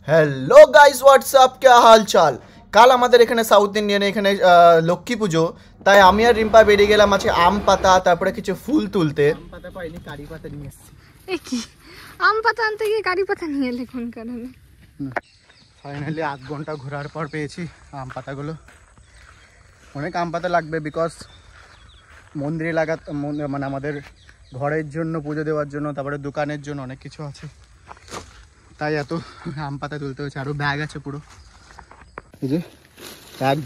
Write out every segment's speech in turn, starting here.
Hello guys, WhatsApp, क्या हाल चाल। কাল আমাদের এখানে সাউথ ইন্ডিয়ানে এখানে লক্ষ্মী পুজো, তাই আমি আর রিম্পা বেরিয়ে গেলাম আছে আম পাতা তারপরে কিছু ফুল তুলতে। আম পাতা পাইনি, কারি পাতা নিয়ে এসেছি। এ কি আম পাতা আনতে গিয়ে কারি পাতা নিয়ে এলে কোন কারণে? ফাইনালি 8 ঘন্টা ঘোরার পর পেয়েছি আম পাতাগুলো। অনেক আম পাতা লাগবে বিকজ মন্দিরে মানে আমাদের ঘরের জন্য, পুজো দেওয়ার জন্য, তারপরে দোকানের জন্য অনেক কিছু আছে, তাই এত আম পাতা তুলতে হচ্ছে। আরও ব্যাগ আছে পুরো, এই যে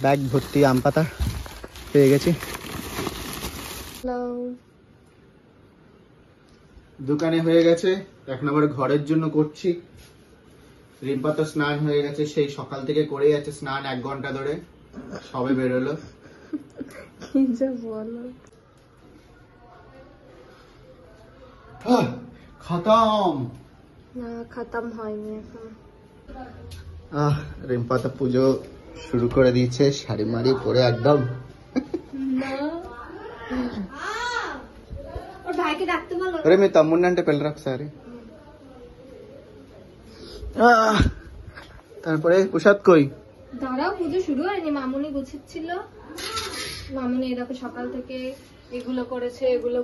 ব্যাগ ভর্তি আম পাতা পেয়ে গেছি। দোকানে হয়ে গেছে, 1 নম্বর ঘরের জন্য করছি। রিম্পা তো স্নান হয়ে গেছে, সেই সকাল থেকে করেই আছে স্নান, 1 ঘন্টা ধরে, সবে বেরোলো। কি যে বলো, খতম না খতম হয়নি এখন। রিম্পা তো পুজো শুরু করে দিয়েছে, শাড়ি মাড়ি পরে একদম। अरे मैं तमुन्ना అంటే పెళ్ళి ఒకసారి তারপরে প্রসাদ কই? দাঁড়াও, পুজো শুরু হয়নি, মামুনি গুছাচ্ছিল। মামুনি এরকম সকাল থেকে এগুলো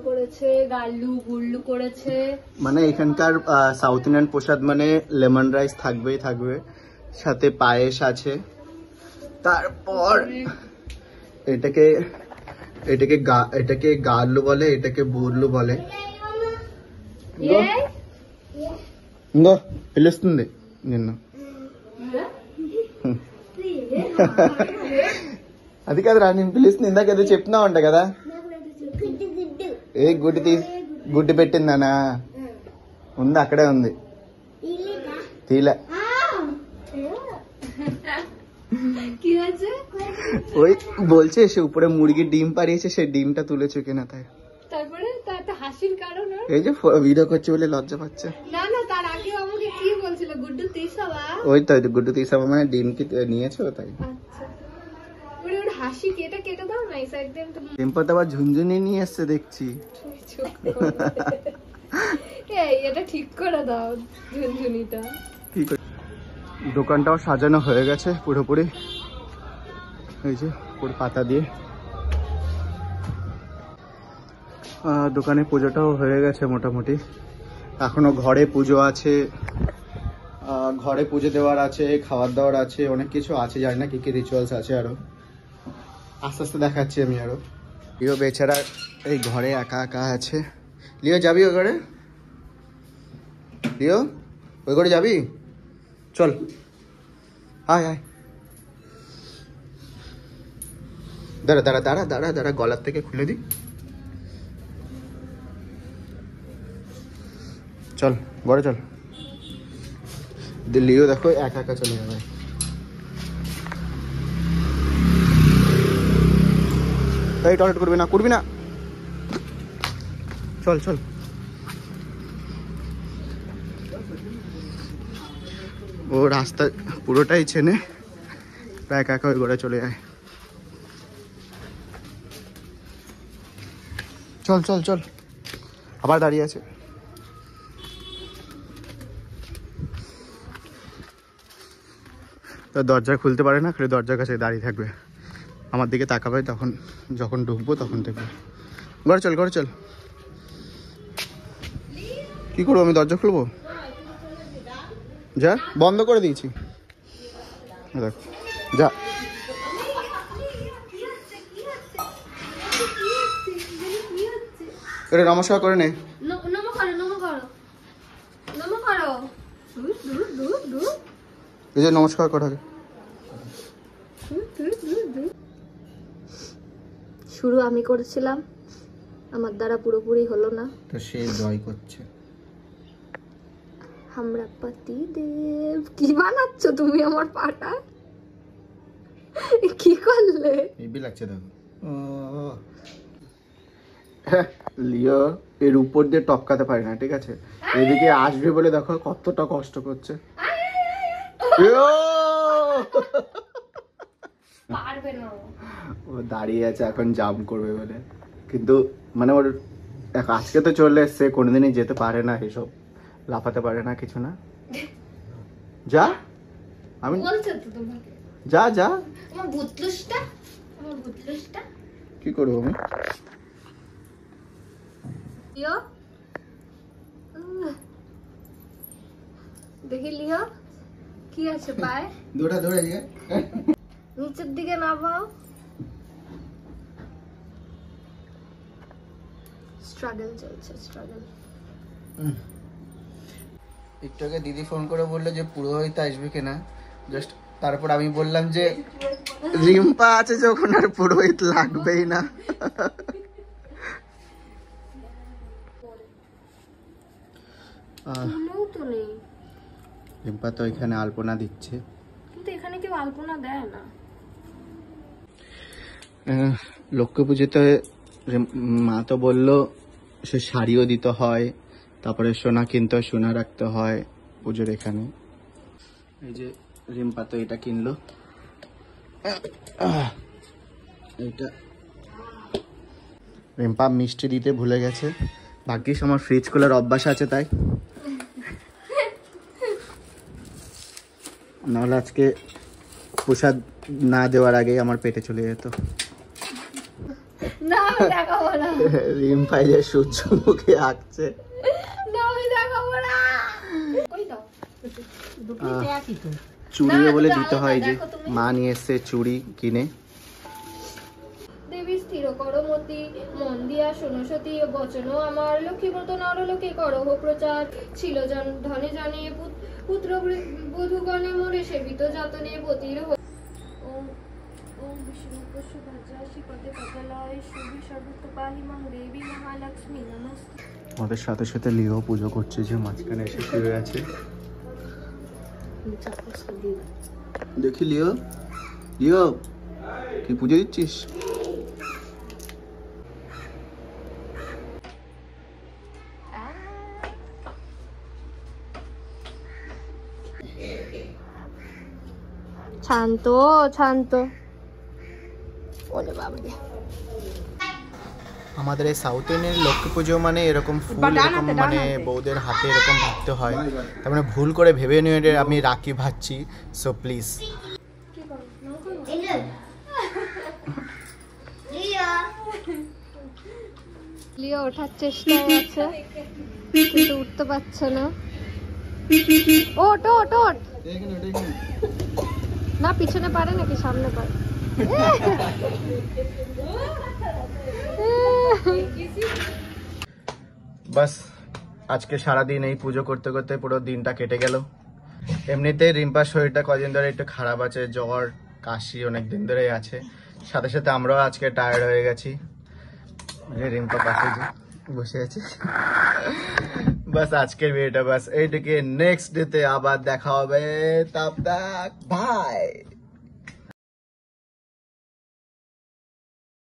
করেছে, গাল্লু গুল্লু করেছে। মানে এখানকার সাউথ ইন্ডিয়ান প্রসাদ মানে লেমন রাইস থাকবেই থাকবে, সাথে পায়েস আছে। তারপর এটাকে গাল্লু বলে, এটাকে বুর্লু బోలే. ఇందో పిలుస్తుంది నిన్ను. అది కాదురా, నేను పిలుస్తుంది. ఇందాక ఏదో చెప్తున్నావు అంట కదా, ఏ గుడ్డి పెట్టిందానా? ఉంది, అక్కడే ఉంది, తీలే। ওই বলছে সে উপরে মুরগির ডিম পাড়িয়েছে, সে ডিমটা তুলেছে কিনা, তাই। তারপরে তাতে হাসির কারণ এই যে ভিডিও করছে বলে লজ্জা পাচ্ছে। না না, তার আগে আমাকে কি বলছিল, গুড্ডু তিসাবা। ওই তো গুড্ডু তিসাবা মানে ডিম কি নিয়েছো, তাই। আচ্ছা, ওরে ওর হাসি কেটে দাও না, এই সাইড দিয়ে। টেম্পার তো আবার ঝুনঝুনি নিয়ে এসছে দেখছি। এই এটা ঠিক করে দাও ঝুনঝুনিটা। কি করে? দোকানটাও সাজানো হয়ে গেছে পুরোপুরি, এই যে পুরো পাতা দিয়ে। দোকানে পুজোটাও হয়ে গেছে মোটামুটি। এখনো ঘরে পুজো আছে, ঘরে পুজো দেওয়ার আছে, খাবার দাওয়ার আছে, অনেক কিছু আছে, জানি না কি কি রিচুয়ালস আছে, আরো আস্তে আস্তে দেখাচ্ছি আমি। আরো লিও বেচারা এই ঘরে একা একা আছে। লিও যাবি ওই ঘরে? লিও ওই ঘরে যাবি? চল, আয় আয়। দাঁড়া দাঁড়া দাঁড়া দাঁড়া দাঁড়া, গলার থেকে খুলে দি। চল ঘরে চল। দিল্লিও দেখো একা একা চলে যাবে। এই টয়লেট করবি না, চল চল। ও রাস্তা পুরোটাই চেনে, একা একা ওই ঘরে চলে যায়। চল চল চল, আবার দাঁড়িয়ে আছে। তো দরজা খুলতে পারে না, খালি দরজার কাছে দাঁড়িয়ে থাকবে, আমার দিকে তাকাবে, তখন যখন ঢুকবো তখন দেখবে। ঘরে চল ঘরে চল। কি করবো আমি, দরজা খুলবো? যা, বন্ধ করে দিয়েছি, দেখ যা। এটা নমস্কার করে নে। এই যে নমস্কার করা শুরু আমি করেছিলাম, আমার দ্বারা পুরোপুরি হলো না, তো সে জয় করছে। আমরা পতি দেব। কি বানাচ্ছো তুমি আমার পাটা? কি করলে? হেভি লাগছে দেখো। লিও এর উপর দিয়ে টপকাতে পারে না, ঠিক আছে, এদিকে আসবে বলে দেখো কতটা কষ্ট করছে। পারবে না, ও দাঁড়িয়ে আছে এখন জাম্প করবে বলে, কিন্তু মানে ওর আজকে তো চলে এসছে, কোনোদিনই যেতে পারে না, এসব লাফাতে পারে না, কিছু না। যা আমি বলছে তো তোমাকে। যা যা আমার বুতলুসটা কি করবো আমি? লিও দেখি লিও কি আছে পায়ে, দৌড়ে গিয়ে নিচের দিকে নামাও। স্ট্রাগল চলছে, স্ট্রাগল। একটু আগে দিদি ফোন করে বললো যে পুরোহিত আসবে কিনা, জাস্ট তারপর আমি বললাম যে রিম্পা আছে যখন আর পুরোহিত লাগবেই না। তো নেই, রিম্পা তো এখানে আলপনা দিচ্ছে, কিন্তু এখানে কেউ আলপনা দেয় না। লক্ষ্মী পুজোতে মা তো বললো সে শাড়িও দিতে হয়, তারপরে সোনা কিনতে হয়, সোনা রাখতে হয় পুজোর এখানে। এই যে রিম্পা তো এটা কিনলো, এটা রিম্পা মিষ্টি দিতে ভুলে গেছে, ভাগ্যিস আমার ফ্রিজ খোলার অভ্যাস আছে তাই, নাহলে আজকে প্রসাদ না দেওয়ার আগে আমার পেটে চলে যেত। না আমি দেখাবো না, রিম্পা যে সূর্যমুখী আঁকছে, না আমি দেখাবো না। কই দাও দুটোতে একই তো। চুড়িও বলে দিতে হয়, যে মা নিয়ে এসছে চুড়ি কিনে। দেবী স্থির করো মতি, মন দিয়া শোনো সতী বচন আমার, লক্ষ্মীব্রত নরলোকে করো প্রচার, ছিল ধনে জনে পুত্র বধূগণে মোরে সেবিত যতনে পতির ওম ওম বিষ্ণু সুভদ্রা শ্রীপদে কপালয় শুভি সর্বতোপাহি মং দেবী মহালক্ষ্মী নমস্তে। আমাদের সাথে সাথে লিও পুজো করছে, যে মাঝখানে এসে শুয়ে আছে। দেখি লিও, লিও কি পুজো দিচ্ছিস? শান্ত শান্ত, ওরে বাবারে। আমাদের এই সাউথ ইন্ডিয়ান লক্ষ্মী পুজো মানে এরকম ফুল, এরকম মানে বউদের হাতে এরকম ভাবতে হয়, তার মানে ভুল করে ভেবে নিয়ে যে আমি রাখি ভাজছি, সো প্লিজ। লিও ওঠার চেষ্টায় আছে কিন্তু উঠতে পারছে না। ওট ওট ওট, না পিছনে পারে নাকি সামনে পারে? বাস আজকে সারাদিন এই পুজো করতে করতে পুরো দিনটা কেটে গেল। এমনিতে রিম্পার শরীরটা কদিন ধরে একটু খারাপ আছে, জ্বর কাশি অনেক দিন ধরেই আছে, সাথে সাথে আমরাও আজকে টায়ার্ড হয়ে গেছি। রিম্পা পাশে বসে আছে। বাস আজকের ভিডিওটা বাস এইটুকু, নেক্সট ডেতে আবার দেখা হবে, তব তক বাই।